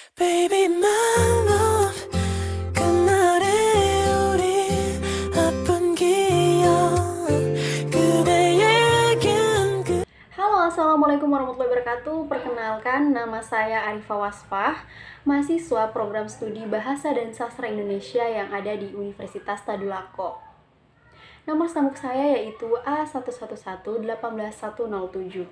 Baby, my love, 그날의 우리 아픈 기억 그대에겐 Halo, Assalamualaikum warahmatullahi wabarakatuh. Perkenalkan, nama saya Arifah Wasfah, mahasiswa program studi Bahasa dan Sastra Indonesia yang ada di Universitas Tadulako. Nomor sambung saya yaitu A11118107.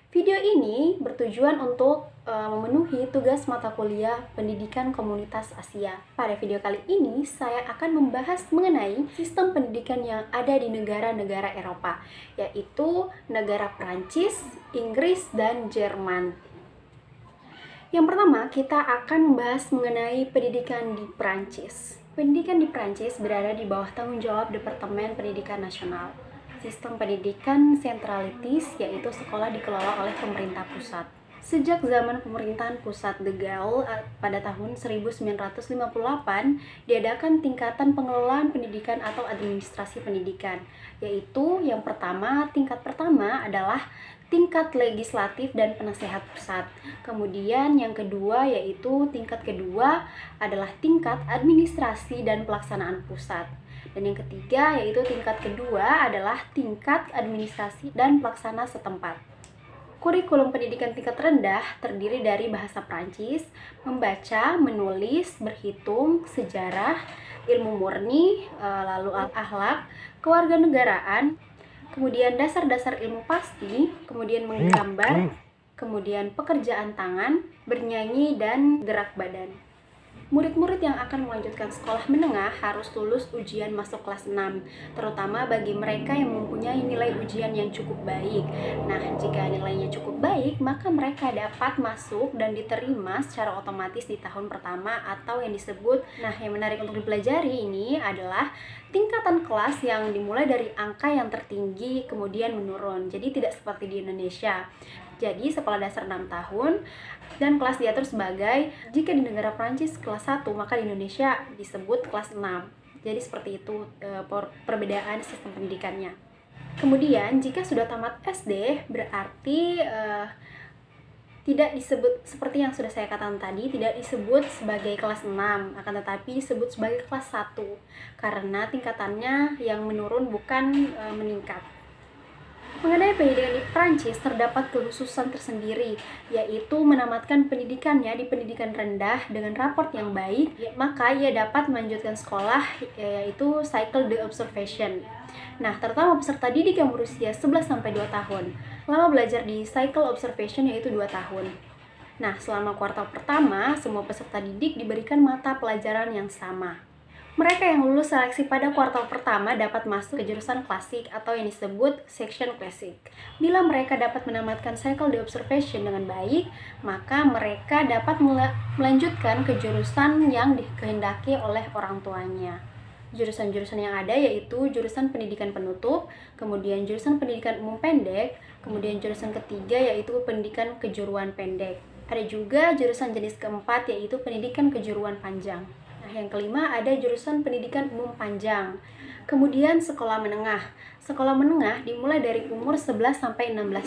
Video ini bertujuan untuk memenuhi tugas mata kuliah Pendidikan Komunitas Asia. Pada video kali ini, saya akan membahas mengenai sistem pendidikan yang ada di negara-negara Eropa, yaitu negara Prancis, Inggris, dan Jerman. Yang pertama, kita akan membahas mengenai pendidikan di Prancis. Pendidikan di Prancis berada di bawah tanggung jawab Departemen Pendidikan Nasional. Sistem pendidikan sentralitis, yaitu sekolah dikelola oleh pemerintah pusat. Sejak zaman pemerintahan pusat De Gaulle pada tahun 1958, diadakan tingkatan pengelolaan pendidikan atau administrasi pendidikan, yaitu yang pertama, tingkat pertama adalah tingkat legislatif dan penasehat pusat. Kemudian yang kedua yaitu tingkat kedua adalah tingkat administrasi dan pelaksanaan pusat. Dan yang ketiga yaitu tingkat kedua adalah tingkat administrasi dan pelaksana setempat. Kurikulum pendidikan tingkat rendah terdiri dari bahasa Prancis, membaca, menulis, berhitung, sejarah, ilmu murni, lalu akhlak, kewarganegaraan, kemudian dasar-dasar ilmu pasti, kemudian menggambar, kemudian pekerjaan tangan, bernyanyi, dan gerak badan. Murid-murid yang akan melanjutkan sekolah menengah harus lulus ujian masuk kelas 6, terutama bagi mereka yang mempunyai nilai ujian yang cukup baik. Nah, jika nilainya cukup baik, maka mereka dapat masuk dan diterima secara otomatis di tahun pertama atau yang disebut, yang menarik untuk dipelajari ini adalah tingkatan kelas yang dimulai dari angka yang tertinggi kemudian menurun. Jadi tidak seperti di Indonesia. Jadi sekolah dasar 6 tahun dan kelas diatur sebagai, jika di negara Prancis kelas 1, maka di Indonesia disebut kelas 6. Jadi seperti itu perbedaan sistem pendidikannya. Kemudian jika sudah tamat SD berarti tidak disebut seperti yang sudah saya katakan tadi, tidak disebut sebagai kelas 6, akan tetapi disebut sebagai kelas 1 karena tingkatannya yang menurun bukan meningkat. Mengenai pendidikan di Prancis, terdapat kekhususan tersendiri, yaitu menamatkan pendidikannya di pendidikan rendah dengan raport yang baik, maka ia dapat melanjutkan sekolah, yaitu cycle de observation. Nah, terutama peserta didik yang berusia 11-2 tahun. Lama belajar di cycle observation yaitu 2 tahun. Nah, selama kuartal pertama, semua peserta didik diberikan mata pelajaran yang sama. Mereka yang lulus seleksi pada kuartal pertama dapat masuk ke jurusan klasik atau yang disebut section klasik. Bila mereka dapat menamatkan cycle de observation dengan baik, maka mereka dapat melanjutkan ke jurusan yang dikehendaki oleh orang tuanya. Jurusan-jurusan yang ada yaitu jurusan pendidikan penutup, kemudian jurusan pendidikan umum pendek, kemudian jurusan ketiga yaitu pendidikan kejuruan pendek. Ada juga jurusan jenis keempat yaitu pendidikan kejuruan panjang. Yang kelima ada jurusan pendidikan umum panjang. Kemudian sekolah menengah. Sekolah menengah dimulai dari umur 11-16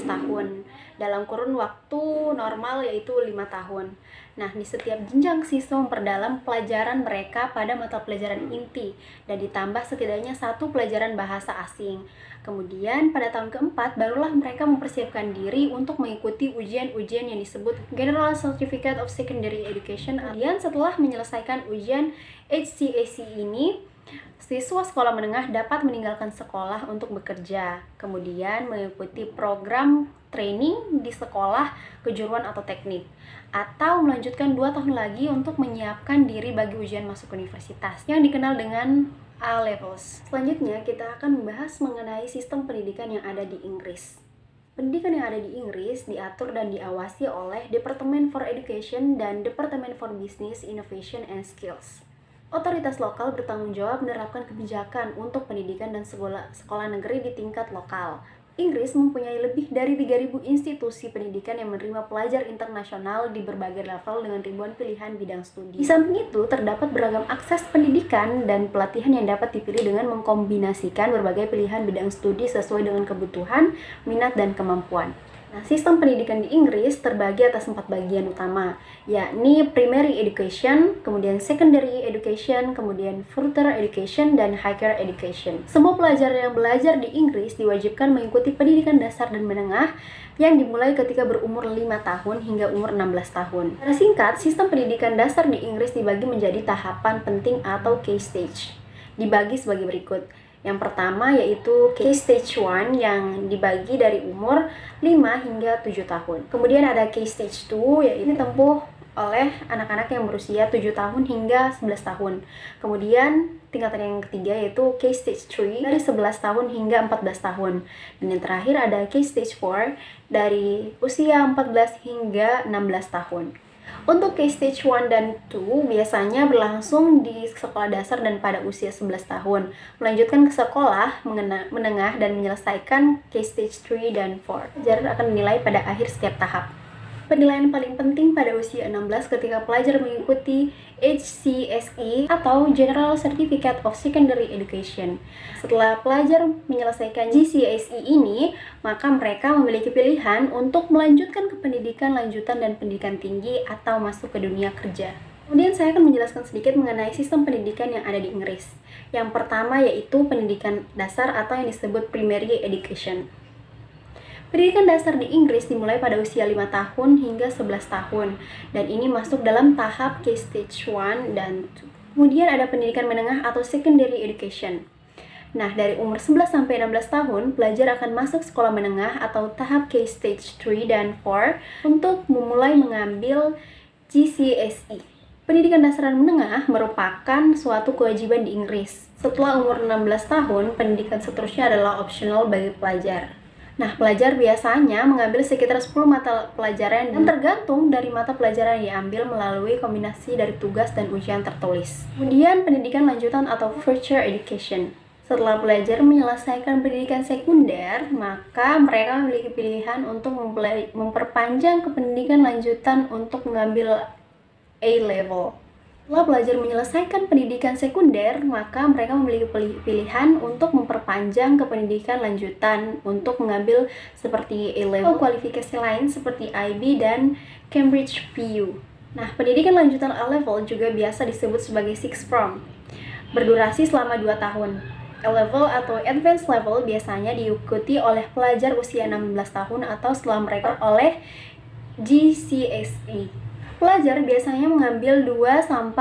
tahun. Dalam kurun waktu normal yaitu 5 tahun. Nah, di setiap jenjang siswa memperdalam pelajaran mereka pada mata pelajaran inti dan ditambah setidaknya 1 pelajaran bahasa asing. Kemudian pada tahun keempat barulah mereka mempersiapkan diri untuk mengikuti ujian-ujian yang disebut General Certificate of Secondary Education. Kemudian setelah menyelesaikan ujian HCAC ini, siswa sekolah menengah dapat meninggalkan sekolah untuk bekerja, kemudian mengikuti program training di sekolah kejuruan atau teknik, atau melanjutkan 2 tahun lagi untuk menyiapkan diri bagi ujian masuk universitas yang dikenal dengan A-levels. Selanjutnya kita akan membahas mengenai sistem pendidikan yang ada di Inggris. Pendidikan yang ada di Inggris diatur dan diawasi oleh Department for Education dan Department for Business, Innovation and Skills. Otoritas lokal bertanggung jawab menerapkan kebijakan untuk pendidikan dan sekolah negeri di tingkat lokal. Inggris mempunyai lebih dari 3.000 institusi pendidikan yang menerima pelajar internasional di berbagai level dengan ribuan pilihan bidang studi. Di samping itu, terdapat beragam akses pendidikan dan pelatihan yang dapat dipilih dengan mengkombinasikan berbagai pilihan bidang studi sesuai dengan kebutuhan, minat, dan kemampuan. Nah, sistem pendidikan di Inggris terbagi atas 4 bagian utama, yakni primary education, kemudian secondary education, kemudian further education, dan higher education. Semua pelajar yang belajar di Inggris diwajibkan mengikuti pendidikan dasar dan menengah yang dimulai ketika berumur 5 tahun hingga umur 16 tahun. Secara singkat, sistem pendidikan dasar di Inggris dibagi menjadi tahapan penting atau key stage. Dibagi sebagai berikut. Yang pertama yaitu Key Stage 1 yang dibagi dari umur 5 hingga 7 tahun. Kemudian ada Key Stage 2 yaitu ditempuh oleh anak-anak yang berusia 7 tahun hingga 11 tahun. Kemudian tingkatan yang ketiga yaitu Key Stage 3 dari 11 tahun hingga 14 tahun. Dan yang terakhir ada Key Stage 4 dari usia 14 hingga 16 tahun. Untuk Key Stage 1 dan 2 biasanya berlangsung di sekolah dasar dan pada usia 11 tahun. Melanjutkan ke sekolah menengah dan menyelesaikan Key Stage 3 dan 4. Pelajar akan dinilai pada akhir setiap tahap. Penilaian paling penting pada usia 16 ketika pelajar mengikuti HCSE atau General Certificate of Secondary Education. Setelah pelajar menyelesaikan GCSE ini, maka mereka memiliki pilihan untuk melanjutkan ke pendidikan lanjutan dan pendidikan tinggi atau masuk ke dunia kerja. Kemudian saya akan menjelaskan sedikit mengenai sistem pendidikan yang ada di Inggris. Yang pertama yaitu pendidikan dasar atau yang disebut primary education. Pendidikan dasar di Inggris dimulai pada usia 5 tahun hingga 11 tahun, dan ini masuk dalam tahap Key Stage 1 dan 2. Kemudian ada pendidikan menengah atau secondary education. Nah, dari umur 11 sampai 16 tahun, pelajar akan masuk sekolah menengah atau tahap Key Stage 3 dan 4 untuk memulai mengambil GCSE. Pendidikan dasar dan menengah merupakan suatu kewajiban di Inggris. Setelah umur 16 tahun, pendidikan seterusnya adalah optional bagi pelajar. Nah, pelajar biasanya mengambil sekitar 10 mata pelajaran dan tergantung dari mata pelajaran yang diambil melalui kombinasi dari tugas dan ujian tertulis. Kemudian, pendidikan lanjutan atau further education. Setelah pelajar menyelesaikan pendidikan sekunder, maka mereka memiliki pilihan untuk memperpanjang ke pendidikan lanjutan untuk mengambil A-level. Setelah pelajar menyelesaikan pendidikan sekunder, maka mereka memiliki pilihan untuk memperpanjang ke pendidikan lanjutan untuk mengambil seperti A-level, kualifikasi lain seperti IB dan Cambridge PU. Nah, pendidikan lanjutan A-level juga biasa disebut sebagai Sixth Form, berdurasi selama 2 tahun. A-level atau Advanced Level biasanya diikuti oleh pelajar usia 16 tahun atau setelah mereka oleh GCSE. Pelajar biasanya mengambil 2-5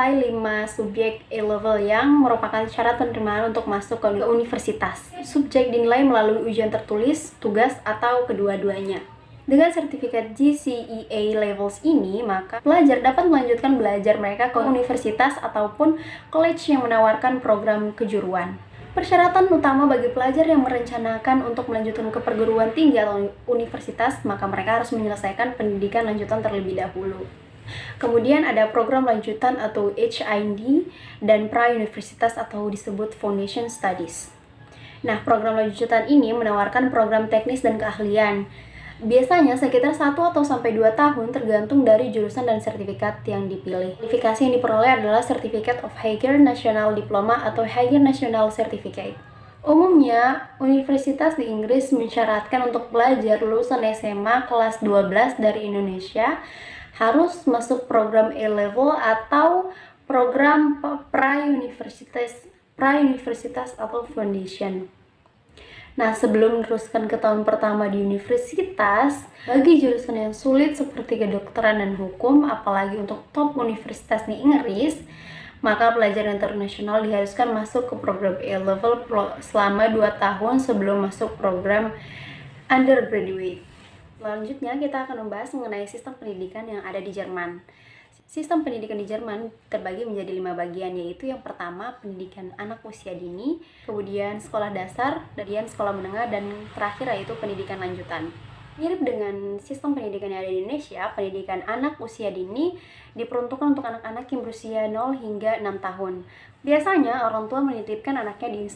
subjek A-level yang merupakan syarat penerimaan untuk masuk ke universitas. Subjek dinilai melalui ujian tertulis, tugas, atau kedua-duanya. Dengan sertifikat GCEA levels ini, maka pelajar dapat melanjutkan belajar mereka ke universitas ataupun college yang menawarkan program kejuruan. Persyaratan utama bagi pelajar yang merencanakan untuk melanjutkan ke perguruan tinggi atau universitas, maka mereka harus menyelesaikan pendidikan lanjutan terlebih dahulu. Kemudian ada program lanjutan atau HIND dan pra-universitas atau disebut Foundation Studies. Nah, program lanjutan ini menawarkan program teknis dan keahlian. Biasanya sekitar 1 atau sampai 2 tahun tergantung dari jurusan dan sertifikat yang dipilih. Kualifikasi yang diperoleh adalah Certificate of Higher National Diploma atau Higher National Certificate. Umumnya, universitas di Inggris mensyaratkan untuk pelajar lulusan SMA kelas 12 dari Indonesia harus masuk program A-level atau program pra-universitas atau foundation. Nah, sebelum meneruskan ke tahun pertama di universitas, bagi jurusan yang sulit seperti kedokteran dan hukum, apalagi untuk top universitas di Inggris, maka pelajar internasional diharuskan masuk ke program A-level selama 2 tahun sebelum masuk program undergraduate. Selanjutnya kita akan membahas mengenai sistem pendidikan yang ada di Jerman. Sistem pendidikan di Jerman terbagi menjadi 5 bagian, yaitu yang pertama pendidikan anak usia dini, kemudian sekolah dasar, kemudian sekolah menengah, dan terakhir yaitu pendidikan lanjutan. Mirip dengan sistem pendidikan yang ada di Indonesia, pendidikan anak usia dini diperuntukkan untuk anak-anak yang berusia 0 hingga 6 tahun. Biasanya orang tua menitipkan anaknya di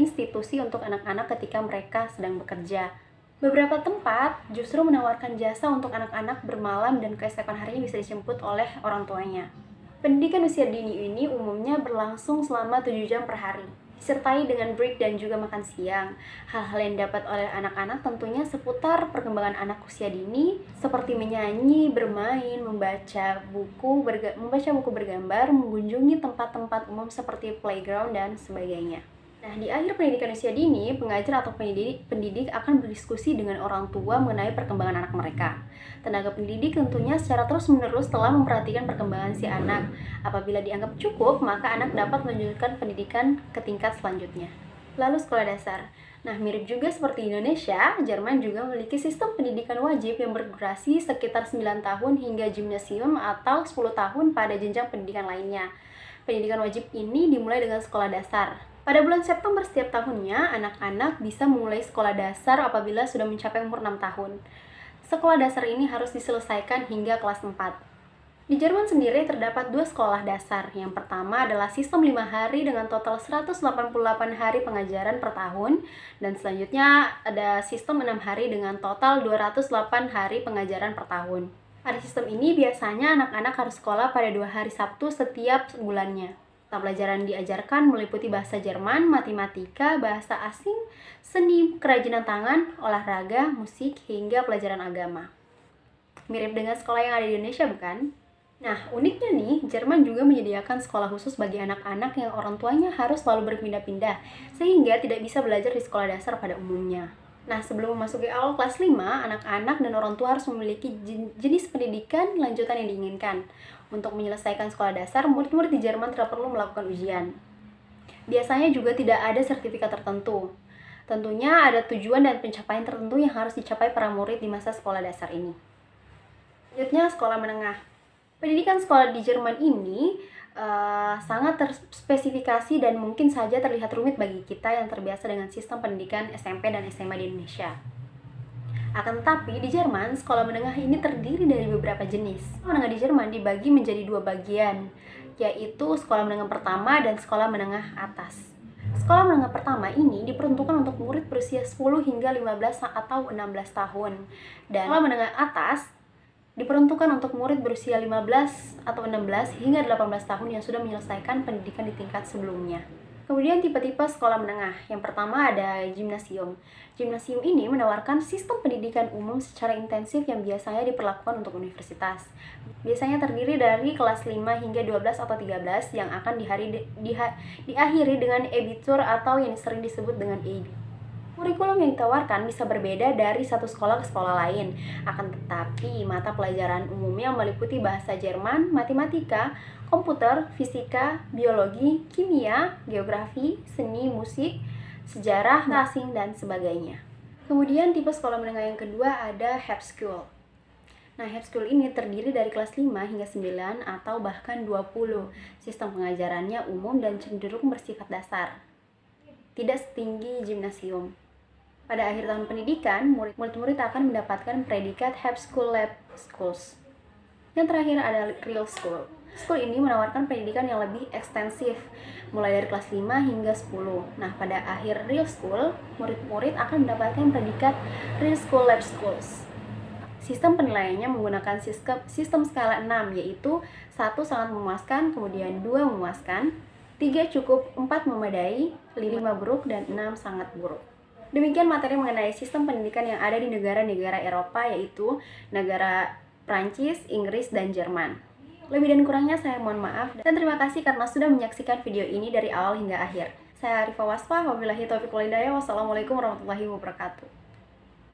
institusi untuk anak-anak ketika mereka sedang bekerja. Beberapa tempat justru menawarkan jasa untuk anak-anak bermalam dan keesokan harinya bisa dijemput oleh orang tuanya. Pendidikan usia dini ini umumnya berlangsung selama 7 jam per hari. disertai dengan break dan juga makan siang. Hal-hal yang dapat oleh anak-anak tentunya seputar perkembangan anak usia dini, seperti menyanyi, bermain, membaca buku bergambar, mengunjungi tempat-tempat umum seperti playground dan sebagainya. Nah, di akhir pendidikan usia dini, pengajar atau pendidik akan berdiskusi dengan orang tua mengenai perkembangan anak mereka. Tenaga pendidik tentunya secara terus-menerus telah memperhatikan perkembangan si anak. Apabila dianggap cukup, maka anak dapat melanjutkan pendidikan ke tingkat selanjutnya. Lalu sekolah dasar. Nah, mirip juga seperti Indonesia, Jerman juga memiliki sistem pendidikan wajib yang berdurasi sekitar 9 tahun hingga gimnasium atau 10 tahun pada jenjang pendidikan lainnya. Pendidikan wajib ini dimulai dengan sekolah dasar. Pada bulan September setiap tahunnya, anak-anak bisa memulai sekolah dasar apabila sudah mencapai umur 6 tahun. Sekolah dasar ini harus diselesaikan hingga kelas 4. Di Jerman sendiri terdapat 2 sekolah dasar. Yang pertama adalah sistem 5 hari dengan total 188 hari pengajaran per tahun. Dan selanjutnya ada sistem 6 hari dengan total 208 hari pengajaran per tahun. Pada sistem ini biasanya anak-anak harus sekolah pada 2 hari Sabtu setiap bulannya. Pelajaran diajarkan meliputi bahasa Jerman, matematika, bahasa asing, seni, kerajinan tangan, olahraga, musik, hingga pelajaran agama. Mirip dengan sekolah yang ada di Indonesia, bukan? Nah, uniknya nih, Jerman juga menyediakan sekolah khusus bagi anak-anak yang orang tuanya harus selalu berpindah-pindah, sehingga tidak bisa belajar di sekolah dasar pada umumnya. Nah, sebelum memasuki awal kelas 5, anak-anak dan orang tua harus memiliki jenis pendidikan lanjutan yang diinginkan. Untuk menyelesaikan sekolah dasar, murid-murid di Jerman tidak perlu melakukan ujian. Biasanya juga tidak ada sertifikat tertentu. Tentunya ada tujuan dan pencapaian tertentu yang harus dicapai para murid di masa sekolah dasar ini. Selanjutnya, sekolah menengah. Pendidikan sekolah di Jerman ini sangat terspesifikasi dan mungkin saja terlihat rumit bagi kita yang terbiasa dengan sistem pendidikan SMP dan SMA di Indonesia. Akan tetapi, di Jerman, sekolah menengah ini terdiri dari beberapa jenis. Sekolah menengah di Jerman dibagi menjadi 2 bagian, yaitu sekolah menengah pertama dan sekolah menengah atas. Sekolah menengah pertama ini diperuntukkan untuk murid berusia 10 hingga 15 atau 16 tahun. Dan sekolah menengah atas diperuntukkan untuk murid berusia 15 atau 16 hingga 18 tahun yang sudah menyelesaikan pendidikan di tingkat sebelumnya. Kemudian tipe-tipe sekolah menengah. Yang pertama ada gimnasium. Gimnasium ini menawarkan sistem pendidikan umum secara intensif yang biasanya diperlakukan untuk universitas. Biasanya terdiri dari kelas 5 hingga 12 atau 13 yang akan diakhiri dengan abitur atau yang sering disebut dengan AB. Kurikulum yang ditawarkan bisa berbeda dari satu sekolah ke sekolah lain. Akan tetapi, mata pelajaran umumnya meliputi bahasa Jerman, matematika, komputer, fisika, biologi, kimia, geografi, seni, musik, sejarah, asing, dan sebagainya. Kemudian tipe sekolah menengah yang kedua ada Hauptschule. Nah, Hauptschule ini terdiri dari kelas 5 hingga 9 atau bahkan 20. Sistem pengajarannya umum dan cenderung bersifat dasar. Tidak setinggi gimnasium. Pada akhir tahun pendidikan, murid-murid akan mendapatkan predikat Hauptschule Schools. Yang terakhir ada Real School. School ini menawarkan pendidikan yang lebih ekstensif, mulai dari kelas 5 hingga 10. Nah, pada akhir Real School, murid-murid akan mendapatkan predikat Real School Lab Schools. Sistem penilaiannya menggunakan sistem skala 6, yaitu 1 sangat memuaskan, kemudian 2 memuaskan, 3 cukup, 4 memadai, 5 buruk, dan 6 sangat buruk. Demikian materi mengenai sistem pendidikan yang ada di negara-negara Eropa, yaitu negara Prancis, Inggris, dan Jerman. Lebih dan kurangnya saya mohon maaf, dan terima kasih karena sudah menyaksikan video ini dari awal hingga akhir. Saya Arifah Wasfa, wabillahi taufiq wal hidayah, wassalamualaikum warahmatullahi wabarakatuh.